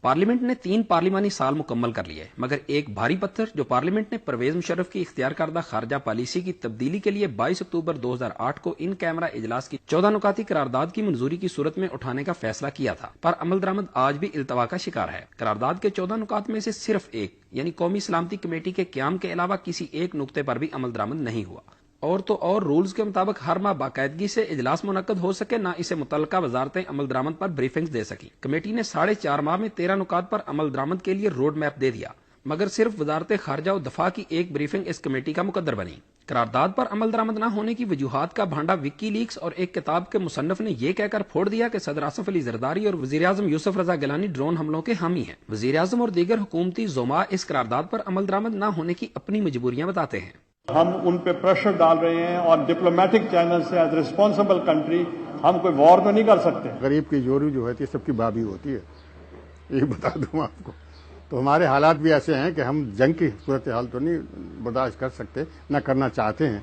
Parliament نے 3 پارلیمانی سال مکمل کر لیے، مگر ایک بھاری پتھر جو پارلیمنٹ نے پرویز مشرف کی اختیار کردہ خارجہ پالیسی کی تبدیلی کے لیے 22 اکتوبر 2008 کو ان کیمرہ اجلاس کی 14 نکاتی قرارداد کی منظوری کی صورت میں اٹھانے کا فیصلہ کیا تھا، پر عمل درآمد آج بھی التوا کا شکار ہے۔ قرارداد کے 14 نکات میں سے صرف ایک یعنی قومی سلامتی کمیٹی کے قیام کے علاوہ کسی ایک نقطے پر بھی عمل درآمد نہیں ہوا۔ اور رولز کے مطابق ہر ماہ باقاعدگی سے اجلاس منعقد ہو سکے، نہ اسے متعلقہ وزارتیں عمل درآمد پر بریفنگز دے سکیں۔ کمیٹی نے 4.5 ماہ میں 13 نکات پر عمل درآمد کے لیے روڈ میپ دے دیا، مگر صرف وزارت خارجہ و دفاع کی ایک بریفنگ اس کمیٹی کا مقدر بنی۔ قرارداد پر عمل درآمد نہ ہونے کی وجوہات کا بھانڈا وکی لیکس اور ایک کتاب کے مصنف نے یہ کہہ کر پھوڑ دیا کہ صدر آصف علی زرداری اور وزیر اعظم یوسف رضا گیلانی ڈرون حملوں کے حامی ہیں۔ وزیر اعظم اور دیگر حکومتی زعماء اس قرارداد پر عمل درآمد نہ ہونے کی اپنی مجبوریاں بتاتے ہیں۔ ہم ان پہ پریشر ڈال رہے ہیں اور ڈپلومیٹک چینل سے ایز ریسپانسبل کنٹری ہم کوئی وار تو نہیں کر سکتے۔ غریب کی جوری جو ہوتی ہے سب کی بابی ہوتی ہے، یہ بتا دوں آپ کو۔ تو ہمارے حالات بھی ایسے ہیں کہ ہم جنگ کی صورتحال تو نہیں برداشت کر سکتے، نہ کرنا چاہتے ہیں۔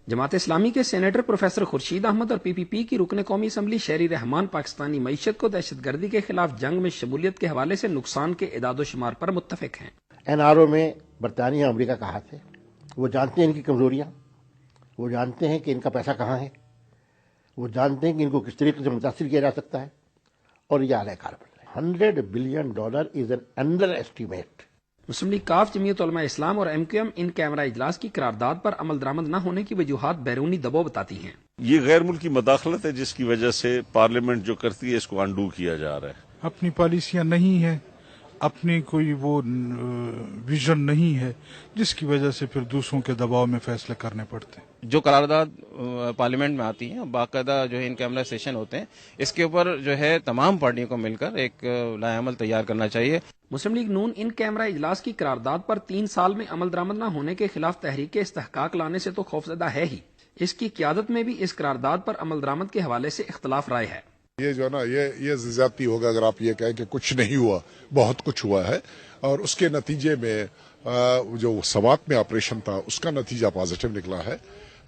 جماعت اسلامی کے سینیٹر پروفیسر خورشید احمد اور PPP کی رکن قومی اسمبلی شہری رحمان پاکستانی معیشت کو دہشت گردی کے خلاف جنگ میں شمولیت کے حوالے سے نقصان کے اعداد و شمار پر متفق ہیں۔ NRO میں برطانیہ اور امریکہ کا ہاتھ ہے، وہ جانتے ہیں ان کی کمزوریاں، وہ جانتے ہیں کہ ان کا پیسہ کہاں ہے، وہ جانتے ہیں کہ ان کو کس طریقے سے متاثر کیا جا سکتا ہے، اور یہ اعلی کار بن رہے ہیں۔ $100 billion is an under estimate. Muslim league کاف، جمعیت علماء اسلام اور MQM ان کیمرہ اجلاس کی قرارداد پر عمل درآمد نہ ہونے کی وجوہات بیرونی دباؤ بتاتی ہیں۔ یہ غیر ملکی مداخلت ہے جس کی وجہ سے پارلیمنٹ جو کرتی ہے اس کو انڈو کیا جا رہا ہے۔ اپنی پالیسیاں نہیں ہیں، اپنی کوئی وہ ویژن نہیں ہے، جس کی وجہ سے پھر دوسروں کے دباؤ میں فیصلے کرنے پڑتے ہیں۔ جو قرارداد پارلیمنٹ میں آتی ہیں باقاعدہ جو ہے ان کیمرہ سیشن ہوتے ہیں، اس کے اوپر جو ہے تمام پارٹیوں کو مل کر ایک لائحہ عمل تیار کرنا چاہیے۔ مسلم لیگ نون ان کیمرہ اجلاس کی قرارداد پر 3 سال میں عمل درآمد نہ ہونے کے خلاف تحریک استحقاق لانے سے تو خوفزدہ ہے ہی، اس کی قیادت میں بھی اس قرارداد پر عمل درآمد کے حوالے سے اختلاف رائے ہے۔ یہ جو ہے نا یہ زیادتی ہوگا اگر آپ یہ کہیں کہ کچھ نہیں ہوا، بہت کچھ ہوا ہے، اور اس کے نتیجے میں جو سوات میں آپریشن تھا اس کا نتیجہ پازیٹیو نکلا ہے،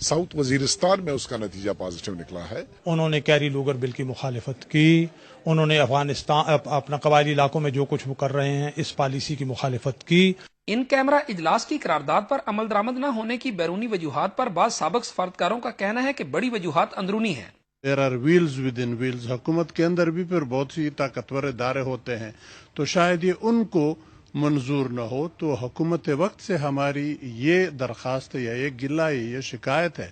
ساؤتھ وزیرستان میں اس کا نتیجہ پازیٹیو نکلا ہے۔ انہوں نے کیری لوگر بل کی مخالفت کی، انہوں نے افغانستان اپنا قبائلی علاقوں میں جو کچھ وہ کر رہے ہیں اس پالیسی کی مخالفت کی۔ ان کیمرہ اجلاس کی قرارداد پر عمل درآمد نہ ہونے کی بیرونی وجوہات پر بعض سابق سفارتکاروں کا کہنا ہے کہ بڑی وجوہات اندرونی ہیں۔ There are wheels within wheels, حکومت کے اندر بھی پھر بہت سی طاقتور ادارے ہوتے ہیں، تو شاید یہ ان کو منظور نہ ہو۔ تو حکومت وقت سے ہماری یہ درخواست یا یہ گلہ ہے، یہ شکایت ہے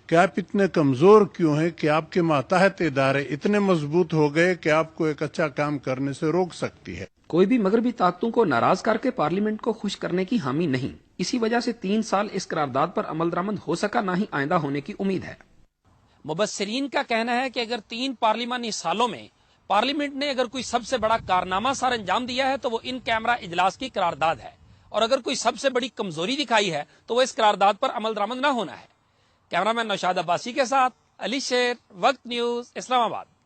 کہ آپ اتنے کمزور کیوں ہیں کہ آپ کے ماتحت ادارے اتنے مضبوط ہو گئے کہ آپ کو ایک اچھا کام کرنے سے روک سکتی ہے۔ کوئی بھی مغربی طاقتوں کو ناراض کر کے پارلیمنٹ کو خوش کرنے کی حامی نہیں، اسی وجہ سے 3 سال اس قرارداد پر عمل درآمد ہو سکا، نہ ہی آئندہ ہونے کی امید ہے۔ مبصرین کا کہنا ہے کہ اگر 3 پارلیمانی سالوں میں پارلیمنٹ نے اگر کوئی سب سے بڑا کارنامہ سر انجام دیا ہے تو وہ ان کیمرہ اجلاس کی قرارداد ہے، اور اگر کوئی سب سے بڑی کمزوری دکھائی ہے تو وہ اس قرارداد پر عمل درآمد نہ ہونا ہے۔ کیمرہ مین نوشاد عباسی کے ساتھ علی شیر، وقت نیوز، اسلام آباد۔